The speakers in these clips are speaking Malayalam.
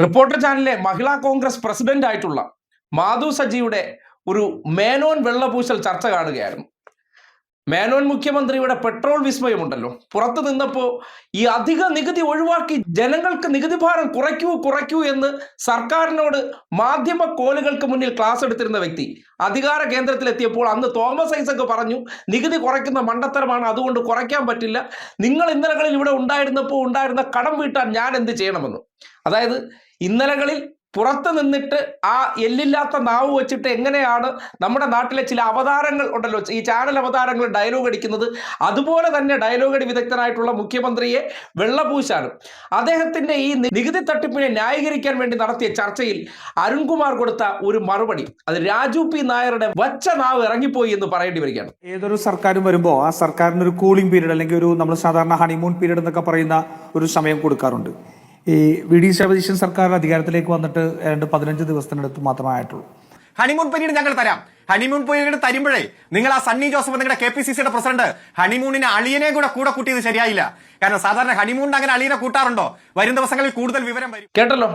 റിപ്പോർട്ടർ ചാനലിലെ മഹിളാ കോൺഗ്രസ് പ്രസിഡന്റ് ആയിട്ടുള്ള മാധു സജിയുടെ ഒരു മേനോൻ വെള്ളപൂശൽ ചർച്ച കാണുകയായിരുന്നു. മേനോൻ മുഖ്യമന്ത്രിയുടെ പെട്രോൾ വിസ്മയമുണ്ടല്ലോ, പുറത്തു നിന്നപ്പോൾ ഈ അധിക നികുതി ഒഴിവാക്കി ജനങ്ങൾക്ക് നികുതി ഭാരം കുറയ്ക്കൂ എന്ന് സർക്കാരിനോട് മാധ്യമ കോലുകൾക്ക് മുന്നിൽ ക്ലാസ് എടുത്തിരുന്ന വ്യക്തി അധികാര കേന്ദ്രത്തിലെത്തിയപ്പോൾ അന്ന് തോമസ് ഐസക് പറഞ്ഞു, നികുതി കുറയ്ക്കുന്ന മണ്ടത്തരമാണ്, അതുകൊണ്ട് കുറയ്ക്കാൻ പറ്റില്ല, നിങ്ങൾ ഇന്നലകളിൽ ഇവിടെ ഉണ്ടായിരുന്നപ്പോൾ ഉണ്ടായിരുന്ന കടം വീട്ടാൻ ഞാൻ എന്ത് ചെയ്യണമെന്ന്. അതായത് ഇന്നലകളിൽ പുറത്ത് നിന്നിട്ട് ആ എല്ലില്ലാത്ത നാവ് വെച്ചിട്ട് എങ്ങനെയാണ് നമ്മുടെ നാട്ടിലെ ചില അവതാരങ്ങൾ ഉണ്ടല്ലോ, ഈ ചാനൽ അവതാരങ്ങൾ ഡയലോഗ് അടിക്കുന്നത്, അതുപോലെ തന്നെ ഡയലോഗ് അടി വിദഗ്ധനായിട്ടുള്ള മുഖ്യമന്ത്രിയെ വെള്ളപൂശാനും അദ്ദേഹത്തിന്റെ ഈ നികുതി തട്ടിപ്പിനെ ന്യായീകരിക്കാൻ വേണ്ടി നടത്തിയ ചർച്ചയിൽ അരുൺകുമാർ കൊടുത്ത ഒരു മറുപടി, അത് രാജു പി നായരുടെ വച്ച നാവ് ഇറങ്ങിപ്പോയി എന്ന് പറയേണ്ടി വരികയാണ്. ഏതൊരു സർക്കാരും വരുമ്പോൾ ആ സർക്കാരിന് ഒരു കൂളിംഗ് പീരീഡ് അല്ലെങ്കിൽ ഒരു നമ്മൾ സാധാരണ ഹണിമൂൺ പീരീഡ് എന്നൊക്കെ പറയുന്ന ഒരു സമയം കൊടുക്കാറുണ്ട്. ഈ വി ഡി സതീശൻ സർക്കാർ അധികാരത്തിലേക്ക് വന്നിട്ട് 15 ദിവസത്തിനടുത്ത് മാത്രമേ ആയിട്ടുള്ളൂ. ഹണിമൂൺ പീരീഡ് ഞങ്ങൾ തരാം. ഹണിമൂൺ പീരീഡ് തരുമ്പോഴേ നിങ്ങൾ ആ സണ്ണി ജോസഫ് നിങ്ങളുടെ KPCCയുടെ പ്രസിഡന്റ് ഹണിമൂണിന് അളിയനെ കൂടെ കൂട്ടിയത് ശരിയായില്ല. കാരണം സാധാരണ ഹണിമൂണിന് അങ്ങനെ അളിയനെ കൂട്ടാറുണ്ടോ? വരും ദിവസങ്ങളിൽ കൂടുതൽ വിവരം വരും. കേട്ടല്ലോ,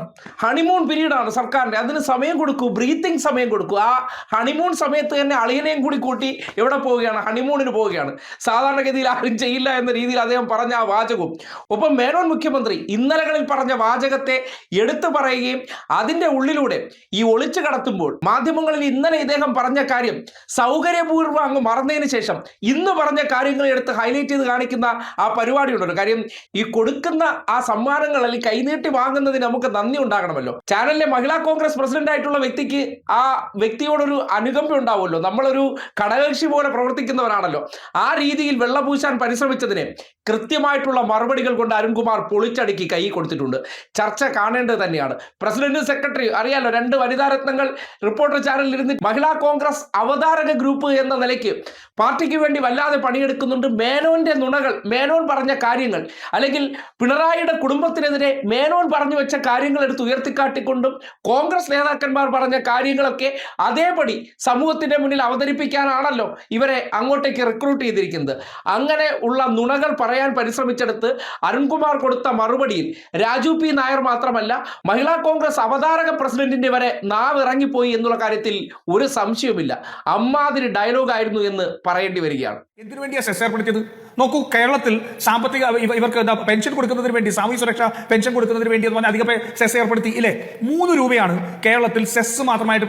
ഹണിമൂൺ പീരീഡ് ആണ് സർക്കാരിന്റെ, അതിന് സമയം കൊടുക്കൂ, ബ്രീത്തിങ് സമയം കൊടുക്കൂ. ആ ഹണിമൂൺ സമയത്ത് തന്നെ അളിയനെയും കൂടി കൂട്ടി എവിടെ പോവുകയാണ്? ഹണിമൂണിന് പോവുകയാണ്. സാധാരണഗതിയിൽ ആരും ചെയ്യില്ല എന്ന രീതിയിൽ അദ്ദേഹം പറഞ്ഞ ആ വാചകവും ഒപ്പം മേനോൻ മുഖ്യമന്ത്രി ഇന്നലകളിൽ പറഞ്ഞ വാചകത്തെ എടുത്തു പറയുകയും അതിന്റെ ഉള്ളിലൂടെ ഈ ഒളിച്ചു കടത്തുമ്പോൾ മാധ്യമങ്ങളിൽ ഇന്നലെ ഇദ്ദേഹം പറഞ്ഞ കാര്യം സൗകര്യപൂർവ്വം അങ്ങ് മറന്നതിന് ശേഷം ഇന്ന് പറഞ്ഞ കാര്യങ്ങൾ എടുത്ത് ഹൈലൈറ്റ് ചെയ്ത് കാണിക്കുന്ന ആ പരിപാടി ഉണ്ടല്ലോ. കാര്യം ഈ കൊടുക്കുന്ന ആ സമ്മാനങ്ങൾ അല്ലെങ്കിൽ കൈനീട്ടി വാങ്ങുന്നതിന് നമുക്ക് നന്ദി ഉണ്ടാകണമല്ലോ. ചാനലിലെ മഹിളാ കോൺഗ്രസ് പ്രസിഡന്റ് ആയിട്ടുള്ള വ്യക്തിക്ക് ആ വ്യക്തിയോടൊരു അനുകമ്പ ഉണ്ടാവുമല്ലോ. നമ്മളൊരു ഘടകകക്ഷി പോലെ പ്രവർത്തിക്കുന്നവരാണല്ലോ. ആ രീതിയിൽ വെള്ളപൂശാൻ പരിശ്രമിച്ചതിന് കൃത്യമായിട്ടുള്ള മറുപടികൾ കൊണ്ട് അരുൺകുമാർ പൊളിച്ചടുക്കി കൈ കൊടുത്തിട്ടുണ്ട്. ചർച്ച കാണേണ്ടത് തന്നെയാണ്. പ്രസിഡന്റും സെക്രട്ടറി അറിയാലോ, 2 വനിതാരത്നങ്ങൾ റിപ്പോർട്ടർ ചാനലിൽ ഇരുന്ന് മഹിളാ കോൺഗ്രസ് അവതാരക ഗ്രൂപ്പ് എന്ന നിലയ്ക്ക് പാർട്ടിക്ക് വേണ്ടി വല്ലാതെ പണിയെടുക്കുന്നുണ്ട്. മേനോന്റെ നുണകൾ, മേനോൻ പറഞ്ഞ കാര്യങ്ങൾ, അല്ലെങ്കിൽ പിണറായിയുടെ കുടുംബത്തിനെതിരെ മേനോൻ പറഞ്ഞു വെച്ച കാര്യങ്ങൾ എടുത്ത് ഉയർത്തിക്കാട്ടിക്കൊണ്ടും കോൺഗ്രസ് നേതാക്കന്മാർ പറഞ്ഞ കാര്യങ്ങളൊക്കെ അതേപടി സമൂഹത്തിന്റെ മുന്നിൽ അവതരിപ്പിക്കാനാണല്ലോ ഇവരെ അങ്ങോട്ടേക്ക് റിക്രൂട്ട് ചെയ്തിരിക്കുന്നത്. അങ്ങനെ ഉള്ള നുണകൾ പറയാൻ പരിശ്രമിച്ചെടുത്ത് അരുൺകുമാർ കൊടുത്ത മറുപടിയിൽ രാജു പി നായർ മാത്രമല്ല മഹിളാ കോൺഗ്രസ് അവതാരക പ്രസിഡന്റിന്റെ വരെ നാവ് ഇറങ്ങിപ്പോയി എന്നുള്ള കാര്യത്തിൽ ഒരു സംശയവുമില്ല. അമ്മാതിരി ഡയലോഗ് ആയിരുന്നു എന്ന് പറയേണ്ടി വരികയാണ്. എന്തിനു വേണ്ടിയാണ് സെസ് ഏർപ്പെടുത്തിയത്? നോക്കൂ, കേരളത്തിൽ സാമ്പത്തിക ഇവർക്ക് പെൻഷൻ കൊടുക്കുന്നതിന് വേണ്ടി, സാമൂഹ്യ സുരക്ഷാ പെൻഷൻ കൊടുക്കുന്നതിന് വേണ്ടി എന്ന് പറഞ്ഞാൽ അധിക സെസ് ഏർപ്പെടുത്തി ഇല്ലേ? 3 രൂപയാണ് കേരളത്തിൽ സെസ് മാത്രമായിട്ട്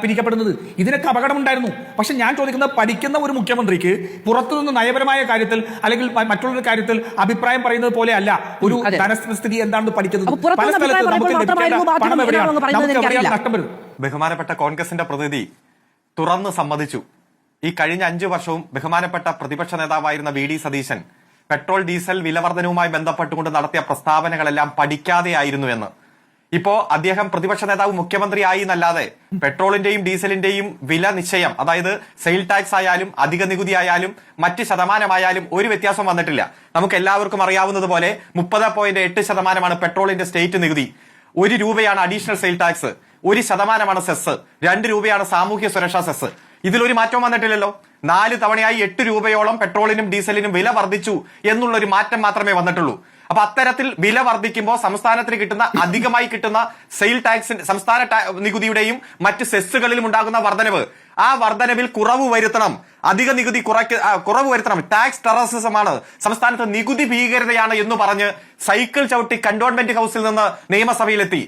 പിരിക്കപ്പെടുന്നത്. ഇതിനൊക്കെ അപകടമുണ്ടായിരുന്നു. പക്ഷെ ഞാൻ ചോദിക്കുന്നത്, പഠിക്കുന്ന ഒരു മുഖ്യമന്ത്രിക്ക് പുറത്തുനിന്ന് നയപരമായ കാര്യത്തിൽ അല്ലെങ്കിൽ മറ്റുള്ളൊരു കാര്യത്തിൽ അഭിപ്രായം പറയുന്നത് പോലെ അല്ല ഒരു ധനസ്ഥിതി എന്താണെന്ന് പഠിക്കുന്നത്. പല സ്ഥലത്ത് നമുക്ക് ലഭിക്കേണ്ട പണം എവിടെയാണ്, നമുക്ക് എവിടെയാണ് നഷ്ടം വരുന്നത്? ബഹുമാനപ്പെട്ട കോൺഗ്രസിന്റെ പ്രതിനിധി തുറന്നു സമ്മതിച്ചു, ഈ കഴിഞ്ഞ 5 വർഷവും ബഹുമാനപ്പെട്ട പ്രതിപക്ഷ നേതാവായിരുന്ന VD സതീശൻ പെട്രോൾ ഡീസൽ വിലവർദ്ധനവുമായി ബന്ധപ്പെട്ടുകൊണ്ട് നടത്തിയ പ്രസ്താവനകളെല്ലാം പഠിക്കാതെയായിരുന്നു എന്ന്. ഇപ്പോ അദ്ദേഹം പ്രതിപക്ഷ നേതാവ് മുഖ്യമന്ത്രിയായി എന്നല്ലാതെ പെട്രോളിന്റെയും ഡീസലിന്റെയും വില നിശ്ചയം, അതായത് സെയിൽ ടാക്സ് ആയാലും അധിക നികുതി ആയാലും മറ്റ് ശതമാനമായാലും ഒരു വ്യത്യാസം വന്നിട്ടില്ല. നമുക്ക് എല്ലാവർക്കും അറിയാവുന്നത് പോലെ 30.8% പെട്രോളിന്റെ സ്റ്റേറ്റ് നികുതി, 1 രൂപയാണ് അഡീഷണൽ സെയിൽ ടാക്സ്, 1% സെസ്, 2 രൂപയാണ് സാമൂഹ്യ സുരക്ഷാ സെസ്. ഇതിലൊരു മാറ്റവും വന്നിട്ടില്ലല്ലോ. 4 തവണയായി 8 രൂപയോളം പെട്രോളിനും ഡീസലിനും വില വർദ്ധിച്ചു എന്നുള്ളൊരു മാറ്റം മാത്രമേ വന്നിട്ടുള്ളൂ. അപ്പൊ അത്തരത്തിൽ വില വർദ്ധിക്കുമ്പോൾ സംസ്ഥാനത്തിന് കിട്ടുന്ന അധികമായി കിട്ടുന്ന സെയിൽ ടാക്സ്, സംസ്ഥാന നികുതിയുടെയും മറ്റ് സെസ്സുകളിലും ഉണ്ടാകുന്ന വർധനവ്, ആ വർധനവിൽ കുറവ് വരുത്തണം, അധിക നികുതി കുറവ് വരുത്തണം, ടാക്സ് ടെററിസമാണ്, സംസ്ഥാനത്ത് നികുതി ഭീകരതയാണ് എന്ന് പറഞ്ഞ് സൈക്കിൾ ചവിട്ടി കന്റോൺമെന്റ് ഹൌസിൽ നിന്ന് നിയമസഭയിലെത്തി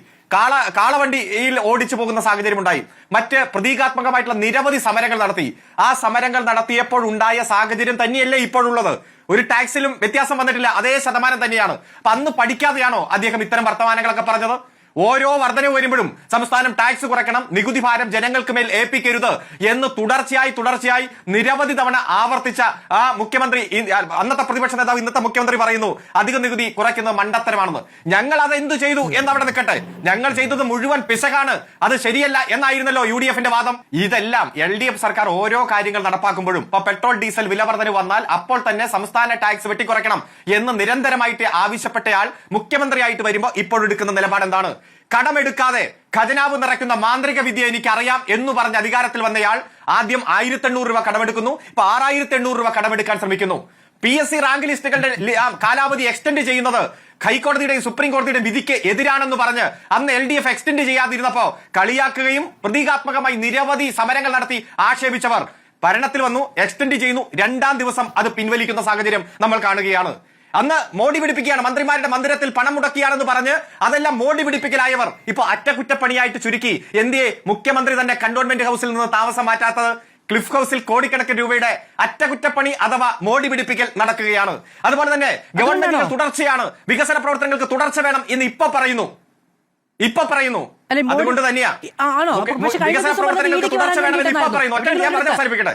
കാളവണ്ടിയിൽ ഓടിച്ചു പോകുന്ന സാഹചര്യം ഉണ്ടായി. മറ്റ് പ്രതീകാത്മകമായിട്ടുള്ള നിരവധി സമരങ്ങൾ നടത്തി. ആ സമരങ്ങൾ നടത്തിയപ്പോൾ ഉണ്ടായ സാഹചര്യം തന്നെയല്ലേ ഇപ്പോഴുള്ളത്? ഒരു ടാക്സിലും വ്യത്യാസം വന്നിട്ടില്ല, അതേ ശതമാനം തന്നെയാണ്. അപ്പൊ അന്ന് പഠിക്കാതെയാണോ അദ്ദേഹം ഇത്തരം വർത്തമാനങ്ങളൊക്കെ പറഞ്ഞത്? ഓരോ വർധനവ് വരുമ്പോഴും സംസ്ഥാനം ടാക്സ് കുറയ്ക്കണം, നികുതി ഭാരം ജനങ്ങൾക്ക് മേൽ ഏൽപ്പിക്കരുത് എന്ന് തുടർച്ചയായി നിരവധി തവണ ആവർത്തിച്ച ആ മുഖ്യമന്ത്രി, അന്നത്തെ പ്രതിപക്ഷ നേതാവ് ഇന്നത്തെ മുഖ്യമന്ത്രി പറയുന്നു അധിക നികുതി കുറയ്ക്കുന്നത് മണ്ടത്തരമാണെന്ന്. ഞങ്ങൾ അത് എന്ത് ചെയ്തു എന്നവിടെ നിൽക്കട്ടെ, ഞങ്ങൾ ചെയ്തത് മുഴുവൻ പിശകാണ്, അത് ശരിയല്ല എന്നായിരുന്നല്ലോ UDFന്റെ വാദം. ഇതെല്ലാം LDF സർക്കാർ ഓരോ കാര്യങ്ങൾ നടപ്പാക്കുമ്പോഴും, ഇപ്പൊ പെട്രോൾ ഡീസൽ വില വർധന വന്നാൽ അപ്പോൾ തന്നെ സംസ്ഥാന ടാക്സ് വെട്ടിക്കുറയ്ക്കണം എന്ന് നിരന്തരമായിട്ട് ആവശ്യപ്പെട്ടയാൾ മുഖ്യമന്ത്രിയായിട്ട് വരുമ്പോൾ ഇപ്പോഴെടുക്കുന്ന നിലപാട് എന്താണ്? കടമെടുക്കാതെ ഖജനാവ് നിറയ്ക്കുന്ന മാന്ത്രിക വിദ്യ എനിക്കറിയാം എന്ന് പറഞ്ഞ് അധികാരത്തിൽ വന്നയാൾ ആദ്യം 1800 രൂപ കടമെടുക്കുന്നു, ഇപ്പൊ 6800 രൂപ കടമെടുക്കാൻ ശ്രമിക്കുന്നു. PSC റാങ്ക് ലിസ്റ്റുകളുടെ കാലാവധി എക്സ്റ്റെൻഡ് ചെയ്യുന്നത് ഹൈക്കോടതിയുടെയും സുപ്രീം കോടതിയുടെയും വിധിക്ക് എതിരാണെന്ന് പറഞ്ഞ് അന്ന് LDF എക്സ്റ്റെൻഡ് ചെയ്യാതിരുന്നപ്പോ കളിയാക്കുകയും പ്രതീകാത്മകമായി നിരവധി സമരങ്ങൾ നടത്തി ആക്ഷേപിച്ചവർ ഭരണത്തിൽ വന്നു, എക്സ്റ്റെൻഡ് ചെയ്യുന്നു, 2-ാം ദിവസം അത് പിൻവലിക്കുന്ന സാഹചര്യം നമ്മൾ കാണുകയാണ്. അന്ന് മോടി പിടിപ്പിക്കുകയാണ്, മന്ത്രിമാരുടെ മന്ദിരത്തിൽ പണം മുടക്കിയാണെന്ന് പറഞ്ഞ് അതെല്ലാം മോടി പിടിപ്പിക്കലായവർ ഇപ്പൊ അറ്റകുറ്റപ്പണിയായിട്ട് ചുരുക്കി. എന്തേ മുഖ്യമന്ത്രി തന്നെ കന്റോൺമെന്റ് ഹൗസിൽ നിന്ന് താമസം മാറ്റാത്തത്? ക്ലിഫ് ഹൗസിൽ കോടിക്കണക്കിന് രൂപയുടെ അറ്റകുറ്റപ്പണി അഥവാ മോടി പിടിപ്പിക്കൽ നടക്കുകയാണ്. അതുപോലെ തന്നെ ഗവൺമെന്റിന്റെ തുടർച്ചയാണ്, വികസന പ്രവർത്തനങ്ങൾക്ക് തുടർച്ച വേണം എന്ന് ഇപ്പൊ പറയുന്നു. അതുകൊണ്ട് തന്നെയാ വികസന പ്രവർത്തനങ്ങൾക്ക് തുടർച്ച വേണമെന്ന് ഇപ്പൊ പറയുന്നു. ഞാൻ പറഞ്ഞ അവസാനിപ്പിക്കട്ടെ.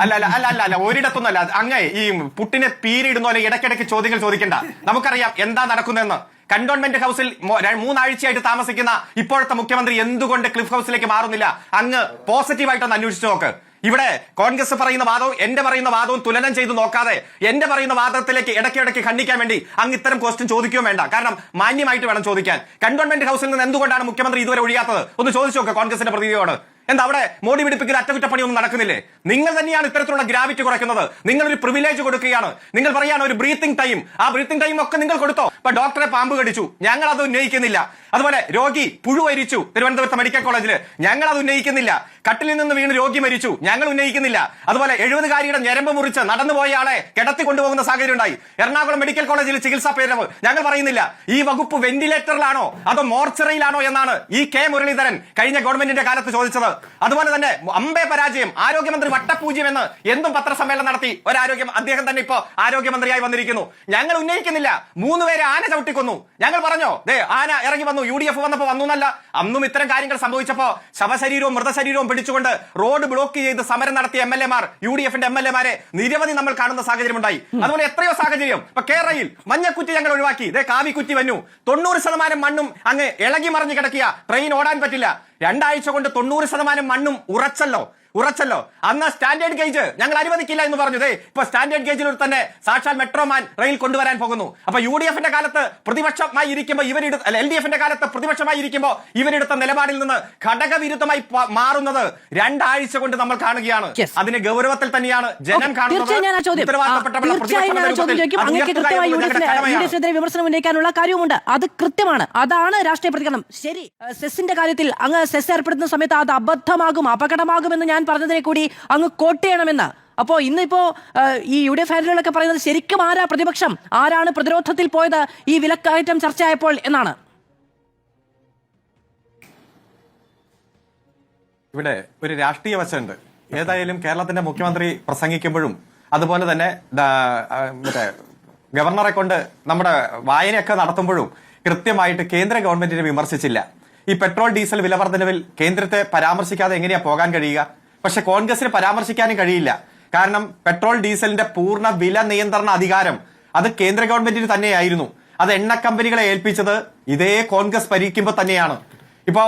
അല്ല ഒരിടത്തൊന്നല്ല. അങ്ങേ ഈ പുട്ടിനെ പീരിടുന്നോ അല്ലെങ്കിൽ ഇടയ്ക്കിടയ്ക്ക് ചോദ്യങ്ങൾ ചോദിക്കണ്ട. നമുക്കറിയാം എന്താ നടക്കുന്നതെന്ന്. കന്റോൺമെന്റ് ഹൗസിൽ 3 ആഴ്ചയായിട്ട് താമസിക്കുന്ന ഇപ്പോഴത്തെ മുഖ്യമന്ത്രി എന്തുകൊണ്ട് ക്ലിഫ് ഹൗസിലേക്ക് മാറുന്നില്ല? അങ്ങ് പോസിറ്റീവായിട്ടൊന്ന് അന്വേഷിച്ചു നോക്ക്. ഇവിടെ കോൺഗ്രസ് പറയുന്ന വാദവും എന്റെ പറയുന്ന വാദവും തുലനം ചെയ്ത് നോക്കാതെ എന്റെ പറയുന്ന വാദത്തിലേക്ക് ഇടയ്ക്കിടയ്ക്ക് ഖണ്ഡിക്കാൻ വേണ്ടി അങ്ങ് ഇത്തരം ക്വസ്റ്റ്യൻ ചോദിക്കുകയും വേണ്ട. കാരണം മാന്യമായിട്ട് വേണം ചോദിക്കാൻ. കന്റോൺമെന്റ് ഹൗസിൽ നിന്ന് എന്തുകൊണ്ടാണ് മുഖ്യമന്ത്രി ഇതുവരെ ഒഴിയാത്തത് ഒന്ന് ചോദിച്ചു നോക്കുക കോൺഗ്രസിന്റെ പ്രതിനിധിയോട്. എന്താ അവിടെ മോടി പിടിപ്പിക്കൽ അറ്റകുറ്റപ്പണിയൊന്നും നടക്കുന്നില്ലേ? നിങ്ങൾ തന്നെയാണ് ഇത്തരത്തിലുള്ള ഗ്രാവിറ്റി കുറയ്ക്കുന്നത്. നിങ്ങളൊരു പ്രിവിലേജ് കൊടുക്കുകയാണ്. നിങ്ങൾ പറയാണ് ഒരു ബ്രീത്തിങ് ടൈം, ആ ബ്രീത്തിങ് ടൈം ഒക്കെ നിങ്ങൾ കൊടുത്തോ. ഇപ്പൊ ഡോക്ടറെ പാമ്പ് കടിച്ചു, ഞങ്ങൾ അത് ഉന്നയിക്കുന്നില്ല. അതുപോലെ രോഗി പുഴുവരിച്ചു തിരുവനന്തപുരത്ത് മെഡിക്കൽ കോളേജിൽ, ഞങ്ങൾ അത് ഉന്നയിക്കുന്നില്ല. കട്ടിലിൽ നിന്ന് വീണ് രോഗി മരിച്ചു, ഞങ്ങൾ ഉന്നയിക്കുന്നില്ല. അതുപോലെ 70-കാരിയുടെ ഞരമ്പ് മുറിച്ച് നടന്നുപോയ ആളെ കിടത്തി കൊണ്ടുപോകുന്ന സാഹചര്യം ഉണ്ടായി. എറണാകുളം മെഡിക്കൽ കോളേജിൽ ചികിത്സാ പിഴവ്, ഞങ്ങൾ പറയുന്നില്ല. ഈ വകുപ്പ് വെന്റിലേറ്ററിലാണോ അതോ മോർച്ചറിയിലാണോ എന്നാണ് ഈ കെ മുരളീധരൻ കഴിഞ്ഞ ഗവൺമെന്റിന്റെ കാലത്ത് ചോദിച്ചത്. അതുപോലെ തന്നെ അമ്പേ പരാജയം, ആരോഗ്യമന്ത്രി വട്ടപൂജ്യം എന്ന് എന്തും പത്രസമ്മേളനം നടത്തി അദ്ദേഹം തന്നെ ഇപ്പോ ആരോഗ്യമന്ത്രിയായി വന്നിരിക്കുന്നു. ഞങ്ങൾ ഉന്നയിക്കുന്നില്ല. 3 പേരെ ആന ചവിട്ടിക്കൊന്നു. ഞങ്ങൾ പറഞ്ഞോ ആന ഇറങ്ങി വന്നു, UDF വന്നപ്പോ വന്നു എന്നല്ല. അന്നും ഇത്തരം കാര്യങ്ങൾ സംഭവിച്ചപ്പോ ശവശരീരവും മൃതശരീരവും പിടിച്ചുകൊണ്ട് റോഡ് ബ്ലോക്ക് ചെയ്ത് സമരം നടത്തിയ MLA-മാർ, UDF-ന്റെ MLA-മാരെ നിരവധി നമ്മൾ കാണുന്ന സാഹചര്യം ഉണ്ടായി. അതുപോലെ എത്രയോ സാഹചര്യം. ഇപ്പൊ കേരളയിൽ മഞ്ഞക്കുറ്റി ഞങ്ങൾ ഒഴിവാക്കി, കാവിക്കുറ്റി വന്നു. 90% മണ്ണും അങ്ങ് ഇളകി മറിഞ്ഞു കിടക്കുക, ട്രെയിൻ ഓടാൻ പറ്റില്ല. 2 ആഴ്ച കൊണ്ട് 90% മണ്ണും ഉറച്ചല്ലോ. അന്ന് സ്റ്റാൻഡേർഡ് ഗേജ് ഞങ്ങൾ അനുവദിക്കില്ല എന്ന് പറഞ്ഞു. ഇപ്പൊ സ്റ്റാൻഡേർഡ് ഗേജിലൂടെ തന്നെ സാക്ഷാൽ മെട്രോമാൻ റെയിൽ കൊണ്ടുവരാൻ പോകുന്നു. അപ്പൊ UDF-ന്റെ കാലത്ത് പ്രതിപക്ഷമായി ഇരിക്കുമ്പോൾ LDF-ന്റെ കാലത്ത് പ്രതിപക്ഷമായി ഇരിക്കുമ്പോൾ ഇവരെടുത്ത നിലപാടിൽ നിന്ന് ഘടകവിരുദ്ധമായി മാറുന്നത് 2 ആഴ്ച കൊണ്ട് നമ്മൾ കാണുകയാണ്. അതിന് ഗൗരവത്തിൽ തന്നെയാണ് ജനം കാണുന്നത്. വിമർശനം ഉന്നയിക്കാനുള്ള കാര്യവുമുണ്ട്, അത് കൃത്യമാണ്. അതാണ് രാഷ്ട്രീയ പ്രതികരണം. ശരി, സെസിന്റെ കാര്യത്തിൽ അങ്ങ് സെസ് ഏർപ്പെടുത്തുന്ന സമയത്ത് അത് അബദ്ധമാകും, അപകടമാകുമെന്ന് ഞാൻ പറഞ്ഞതിനെ കൂടി അങ്ങ് കോട്ട് ചെയ്യണമെന്ന്. അപ്പോ ഇന്നിപ്പോ ഈ UDF ഹാൻഡിലുകളൊക്കെ പറയുന്നത് ശരിക്കും ആരാ പ്രതിപക്ഷം, ആരാണ് പ്രതിരോധത്തിൽ പോയത് ഈ വിലക്കയറ്റം ചർച്ചയായപ്പോൾ എന്നാണ്. ഇവിടെ ഒരു രാഷ്ട്രീയ വശമുണ്ട്. ഏതായാലും കേരളത്തിന്റെ മുഖ്യമന്ത്രി പ്രസംഗിക്കുമ്പോഴും അതുപോലെ തന്നെ ഗവർണറെ കൊണ്ട് നമ്മുടെ വായനയൊക്കെ നടത്തുമ്പോഴും കൃത്യമായിട്ട് കേന്ദ്ര ഗവൺമെന്റിനെ വിമർശിച്ചില്ല. ഈ പെട്രോൾ ഡീസൽ വിലവർദ്ധനവിൽ കേന്ദ്രത്തെ പരാമർശിക്കാതെ എങ്ങനെയാ പോകാൻ കഴിയുക? പക്ഷെ കോൺഗ്രസിന് പരാമർശിക്കാനും കഴിയില്ല. കാരണം പെട്രോൾ ഡീസലിന്റെ പൂർണ്ണ വില നിയന്ത്രണ അധികാരം അത് കേന്ദ്ര ഗവൺമെന്റിന് തന്നെയായിരുന്നു. അത് എണ്ണ കമ്പനികളെ ഏൽപ്പിച്ചത് ഇതേ കോൺഗ്രസ് ഭരിക്കുമ്പോൾ തന്നെയാണ്. ഇപ്പോ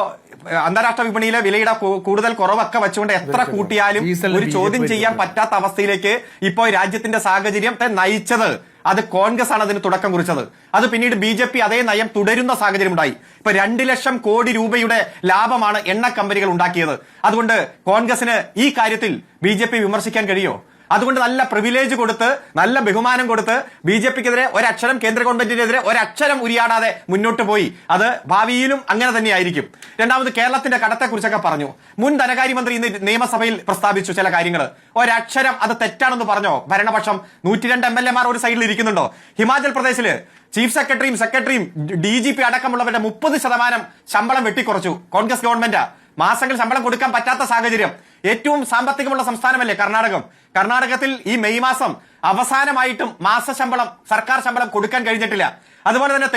അന്താരാഷ്ട്ര വിപണിയിലെ വിലയുടെ കൂടുതൽ കുറവൊക്കെ വെച്ചുകൊണ്ട് എത്ര കൂട്ടിയാലും ഒരു ചോദ്യം ചെയ്യാൻ പറ്റാത്ത അവസ്ഥയിലേക്ക് ഇപ്പോ രാജ്യത്തിന്റെ സാഹചര്യത്തെ നയിച്ചത് അത് കോൺഗ്രസ് ആണ് അതിന് തുടക്കം കുറിച്ചത്. അത് പിന്നീട് BJP അതേ നയം തുടരുന്ന സാഹചര്യം ഉണ്ടായി. ഇപ്പൊ 2 ലക്ഷം കോടി രൂപയുടെ ലാഭമാണ് എണ്ണ കമ്പനികൾ ഉണ്ടാക്കിയത്. അതുകൊണ്ട് കോൺഗ്രസിന് ഈ കാര്യത്തിൽ BJP വിമർശിക്കാൻ കഴിയോ? അതുകൊണ്ട് നല്ല പ്രിവിലേജ് കൊടുത്ത് നല്ല ബഹുമാനം കൊടുത്ത് BJPക്കെതിരെ ഒരക്ഷരം, കേന്ദ്ര ഗവൺമെന്റിനെതിരെ ഒരക്ഷരം ഉരിയാടാതെ മുന്നോട്ട് പോയി. അത് ഭാവിയിലും അങ്ങനെ തന്നെയായിരിക്കും. രണ്ടാമത് കേരളത്തിന്റെ കടത്തെക്കുറിച്ചൊക്കെ പറഞ്ഞു. മുൻ ധനകാര്യമന്ത്രി ഇന്ന് നിയമസഭയിൽ പ്രസ്താവിച്ചു ചില കാര്യങ്ങൾ. ഒരക്ഷരം അത് തെറ്റാണെന്ന് പറഞ്ഞോ ഭരണപക്ഷം? 102 MLA-മാർ ഒരു സൈഡിൽ ഇരിക്കുന്നുണ്ടോ? ഹിമാചൽ പ്രദേശില് ചീഫ് സെക്രട്ടറിയും DGP അടക്കമുള്ളവരുടെ 30% ശമ്പളം വെട്ടിക്കുറച്ചു കോൺഗ്രസ് ഗവൺമെന്റ്. മാസങ്ങൾ ശമ്പളം കൊടുക്കാൻ പറ്റാത്ത സാഹചര്യം. ഏറ്റവും സാമ്പത്തികമുള്ള സംസ്ഥാനമല്ലേ കർണാടകത്തിൽ ഈ മെയ് മാസം അവസാനമായിട്ടും മാസശമ്പളം, സർക്കാർ ശമ്പളം കൊടുക്കാൻ കഴിഞ്ഞിട്ടില്ല. അതുപോലെ തന്നെ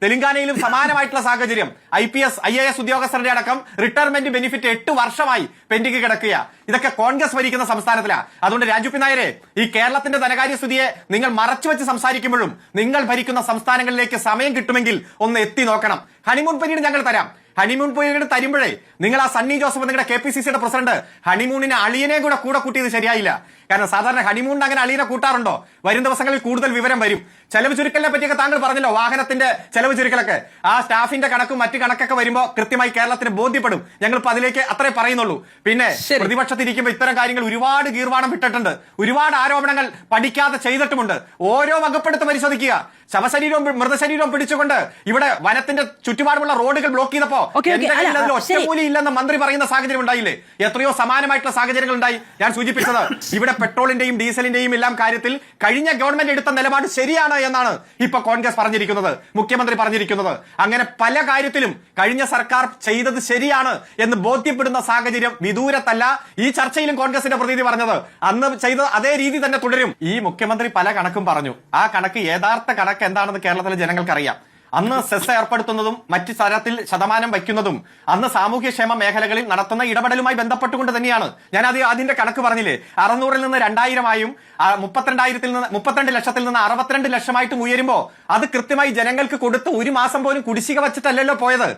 തെലങ്കാനയിലും സമാനമായിട്ടുള്ള സാഹചര്യം. IPS IAS ഉദ്യോഗസ്ഥരുടെ അടക്കം റിട്ടയർമെന്റ് ബെനിഫിറ്റ് 8 വർഷമായി പെൻഡിംഗ് കിടക്കുക. ഇതൊക്കെ കോൺഗ്രസ് ഭരിക്കുന്ന സംസ്ഥാനത്തിലാണ്. അതുകൊണ്ട് രാജു പി നായരെ, ഈ കേരളത്തിന്റെ ധനകാര്യസ്ഥിതിയെ നിങ്ങൾ മറച്ചുവെച്ച് സംസാരിക്കുമ്പോഴും നിങ്ങൾ ഭരിക്കുന്ന സംസ്ഥാനങ്ങളിലേക്ക് സമയം കിട്ടുമെങ്കിൽ ഒന്ന് എത്തി നോക്കണം. ഹണിമൂൺ പീരീഡ് ഞങ്ങൾ തരാം. ഹണിമൂൺ പോയി തരുമ്പോഴേ നിങ്ങൾ ആ സണ്ണി ജോസഫ് നിങ്ങളുടെ KPCCയുടെ പ്രസിഡന്റ് ഹണിമൂണിന് അളിയനെ കൂടെ കൂട്ടിയത് ശരിയായില്ല. കാരണം സാധാരണ ഹണിമൂണിന് അങ്ങനെ അളിയനെ കൂട്ടാറുണ്ടോ? വരും ദിവസങ്ങളിൽ കൂടുതൽ വിവരം വരും. ചെലവ് ചുരുക്കലിനെ പറ്റിയൊക്കെ താങ്കൾ പറഞ്ഞല്ലോ, വാഹനത്തിന്റെ ചെലവ് ചുരുക്കലൊക്കെ ആ സ്റ്റാഫിന്റെ കണക്കും മറ്റു കണക്കൊക്കെ വരുമ്പോൾ കൃത്യമായി കേരളത്തിന് ബോധ്യപ്പെടും. ഞങ്ങളിപ്പോ അതിലേക്ക് അത്രേ പറയുന്നുള്ളൂ. പിന്നെ പ്രതിപക്ഷത്തിരിക്കുമ്പോൾ ഇത്തരം കാര്യങ്ങൾ ഒരുപാട് ഗീർവാണം വിട്ടിട്ടുണ്ട്, ഒരുപാട് ആരോപണങ്ങൾ പഠിക്കാതെ ചെയ്തിട്ടുമുണ്ട്. ഓരോ വകുപ്പെടുത്ത് പരിശോധിക്കുക. ശവശരീരവും മൃതശരീരവും പിടിച്ചുകൊണ്ട് ഇവിടെ വനത്തിന്റെ ചുറ്റുപാടുമുള്ള റോഡുകൾ ബ്ലോക്ക് ചെയ്തപ്പോ ഒറ്റമൂലി ഇല്ലെന്ന് മന്ത്രി പറയുന്ന സാഹചര്യം ഉണ്ടായില്ലേ? എത്രയോ സമാനമായിട്ടുള്ള സാഹചര്യങ്ങൾ ഉണ്ടായി. ഞാൻ സൂചിപ്പിച്ചത് ഇവിടെ പെട്രോളിന്റെയും ഡീസലിന്റെയും എല്ലാം കാര്യത്തിൽ കഴിഞ്ഞ ഗവൺമെന്റ് എടുത്ത നിലപാട് ശരിയാണ് എന്നാണ് ഇപ്പൊ കോൺഗ്രസ് പറഞ്ഞിരിക്കുന്നത്, മുഖ്യമന്ത്രി പറഞ്ഞിരിക്കുന്നത്. അങ്ങനെ പല കാര്യത്തിലും കഴിഞ്ഞ സർക്കാർ ചെയ്തത് ശരിയാണ് എന്ന് ബോധ്യപ്പെടുന്ന സാഹചര്യം വിദൂരത്തല്ല. ഈ ചർച്ചയിലും കോൺഗ്രസിന്റെ പ്രതിനിധി പറഞ്ഞത് അന്ന് ചെയ്ത അതേ രീതി തന്നെ തുടരും. ഈ മുഖ്യമന്ത്രി പല കണക്കും പറഞ്ഞു. ആ കണക്ക് യഥാർത്ഥ കണക്ക് എന്താണെന്ന് കേരളത്തിലെ ജനങ്ങൾക്കറിയാം. അന്ന് സെസ് ഏർപ്പെടുത്തുന്നതും മറ്റു തരത്തിൽ ശതമാനം വയ്ക്കുന്നതും അന്ന് സാമൂഹ്യക്ഷേമ മേഖലകളിൽ നടത്തുന്ന ഇടപെടലുമായി ബന്ധപ്പെട്ടുകൊണ്ട് തന്നെയാണ്. ഞാൻ അതിന്റെ കണക്ക് പറഞ്ഞില്ലേ, 600-ൽ നിന്ന് 2000-ആയും 32 ലക്ഷത്തിൽ നിന്ന് 62 ലക്ഷമായിട്ടും ഉയരുമ്പോ അത് കൃത്യമായി ജനങ്ങൾക്ക് കൊടുത്ത് ഒരു മാസം പോലും കുടിശ്ശിക വച്ചിട്ടല്ലല്ലോ പോയത്.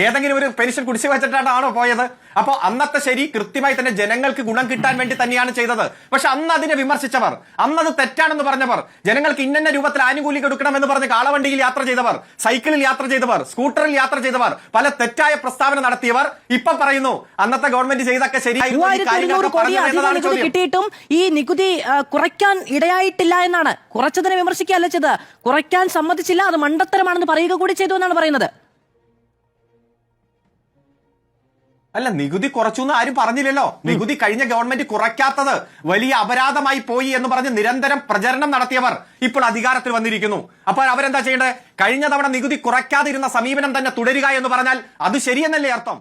ഏതെങ്കിലും ഒരു പെൻഷൻ കുടിശ്ശിക വെച്ചിട്ടാണോ പോയത്? അപ്പോ അന്നത്തെ ശരി കൃത്യമായി തന്നെ ജനങ്ങൾക്ക് ഗുണം കിട്ടാൻ വേണ്ടി തന്നെയാണ് ചെയ്തത്. പക്ഷെ അന്ന് അതിനെ വിമർശിച്ചവർ, അന്നത് തെറ്റാണെന്ന് പറഞ്ഞവർ, ജനങ്ങൾക്ക് ഇന്ന രൂപത്തിൽ ആനുകൂല്യം കൊടുക്കണമെന്ന് പറഞ്ഞ് കാളവണ്ടിയിൽ യാത്ര ചെയ്തവർ, സൈക്കിളിൽ യാത്ര ചെയ്തവർ, സ്കൂട്ടറിൽ യാത്ര ചെയ്തവർ, പല തെറ്റായ പ്രസ്താവന നടത്തിയവർ ഇപ്പൊ പറയുന്നു അന്നത്തെ ഗവൺമെന്റ് ചെയ്തൊക്കെ ശരിയായിരുന്നു. കിട്ടിയിട്ടും ഈ നികുതി കുറയ്ക്കാൻ ഇടയായിട്ടില്ല എന്നാണ്. കുറച്ചതിനെ വിമർശിക്കുകയല്ല ചെയ്ത്, കുറയ്ക്കാൻ സമ്മതിച്ചില്ല, അത് മണ്ടത്തരമാണെന്ന് പറയുക കൂടി ചെയ്തു എന്നാണ് പറയുന്നത്. അല്ല, നികുതി കുറച്ചു എന്ന് ആരും പറഞ്ഞില്ലല്ലോ. നികുതി കഴിഞ്ഞ ഗവൺമെന്റ് കുറയ്ക്കാത്തത് വലിയ അപരാധമായി പോയി എന്ന് പറഞ്ഞ് നിരന്തരം പ്രചരണം നടത്തിയവർ ഇപ്പോൾ അധികാരത്തിൽ വന്നിരിക്കുന്നു. അപ്പോൾ അവരെന്താ ചെയ്യേണ്ടത്? കഴിഞ്ഞ തവണ നികുതി കുറയ്ക്കാതിരുന്ന സമീപനം തന്നെ തുടരുക എന്ന് പറഞ്ഞാൽ അത് ശരിയെന്നല്ലേ അർത്ഥം?